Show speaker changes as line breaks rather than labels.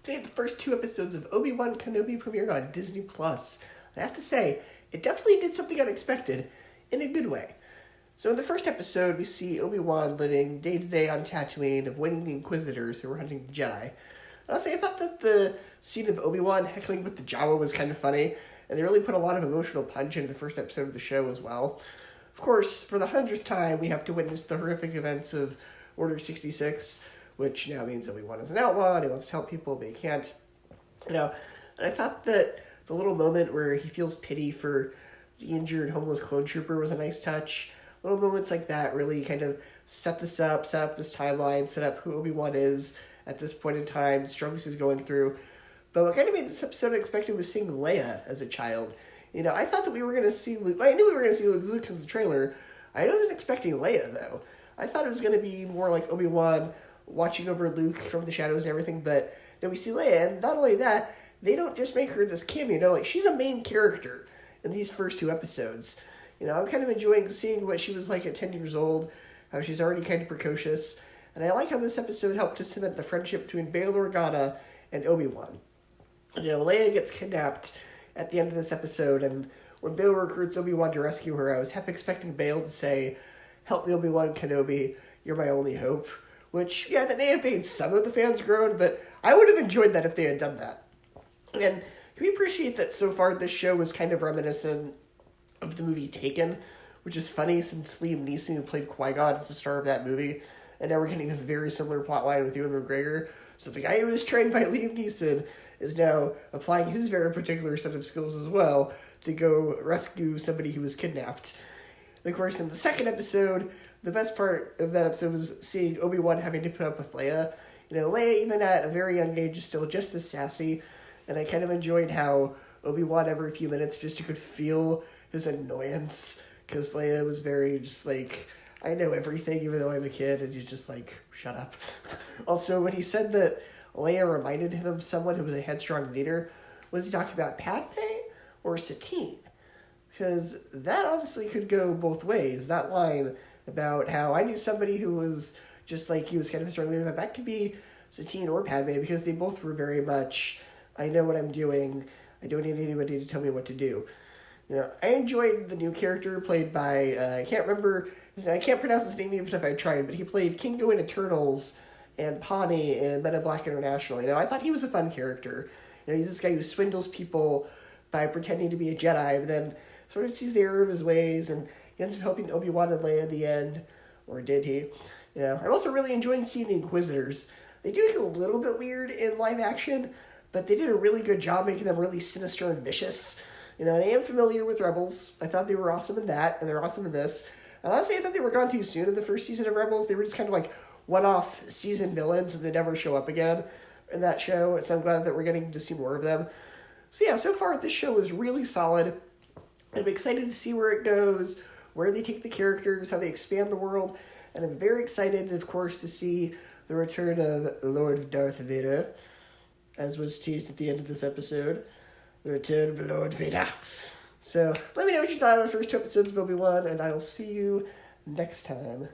Today, the first 2 episodes of Obi-Wan Kenobi premiered on Disney+. I have to say, it definitely did something unexpected, in a good way. So in the first episode, we see Obi-Wan living day-to-day on Tatooine, avoiding the Inquisitors who were hunting the Jedi. Honestly, I thought that the scene of Obi-Wan heckling with the Jawa was kind of funny, and they really put a lot of emotional punch into the first episode of the show as well. Of course, for the 100th time, we have to witness the horrific events of Order 66, which now means Obi-Wan is an outlaw, and he wants to help people, but he can't. And I thought that the little moment where he feels pity for the injured homeless clone trooper was a nice touch. Little moments like that really kind of set this up, set up this timeline, set up who Obi-Wan is at this point in time, the struggles he's going through. But what kind of made this episode unexpected was seeing Leia as a child. I thought that we were going to see Luke. I knew we were going to see Luke in the trailer. I wasn't expecting Leia, though. I thought it was going to be more like Obi-Wan watching over Luke from the shadows and everything, but then we see Leia, and not only that, they don't just make her this cameo, she's a main character in these first 2 episodes. I'm kind of enjoying seeing what she was like at 10 years old, how she's already kind of precocious, and I like how this episode helped to cement the friendship between Bail Organa and Obi-Wan. Leia gets kidnapped at the end of this episode, and when Bail recruits Obi-Wan to rescue her, I was half expecting Bail to say, "Help me, Obi-Wan Kenobi, you're my only hope." Which, that may have made some of the fans groan, but I would have enjoyed that if they had done that. And can we appreciate that so far this show was kind of reminiscent of the movie Taken, which is funny since Liam Neeson, who played Qui-Gon, is the star of that movie, and now we're getting a very similar plotline with Ewan McGregor. So the guy who was trained by Liam Neeson is now applying his very particular set of skills as well to go rescue somebody who was kidnapped. And of course, in the second episode, the best part of that episode was seeing Obi-Wan having to put up with Leia. Leia, even at a very young age, is still just as sassy, and I kind of enjoyed how Obi-Wan, every few minutes, just you could feel his annoyance, because Leia was very just like, I know everything, even though I'm a kid, and he's just like, shut up. Also, when he said that Leia reminded him of someone who was a headstrong leader, was he talking about Padme or Satine? Because that honestly could go both ways. That line about how I knew somebody who was just like he was kind of a strong leader, that could be Satine or Padme, because they both were very much, I know what I'm doing, I don't need anybody to tell me what to do. I enjoyed the new character played by, I can't pronounce his name even if I tried, but he played Kingo in Eternals and Pawnee in Men in Black International. I thought he was a fun character. He's this guy who swindles people by pretending to be a Jedi, but then sort of sees the error of his ways, and he ends up helping Obi-Wan and Leia in the end. Or did he? I'm also really enjoying seeing the Inquisitors. They do get a little bit weird in live action, but they did a really good job making them really sinister and vicious. And I am familiar with Rebels. I thought they were awesome in that, and they're awesome in this. And honestly, I thought they were gone too soon in the first season of Rebels. They were just kind of like one-off season villains, and they never show up again in that show. So I'm glad that we're getting to see more of them. So so far this show is really solid. I'm excited to see where it goes, where they take the characters, how they expand the world, and I'm very excited, of course, to see the return of Lord Darth Vader, as was teased at the end of this episode. The return of Lord Vader. So let me know what you thought of the first 2 episodes of Obi-Wan, and I will see you next time.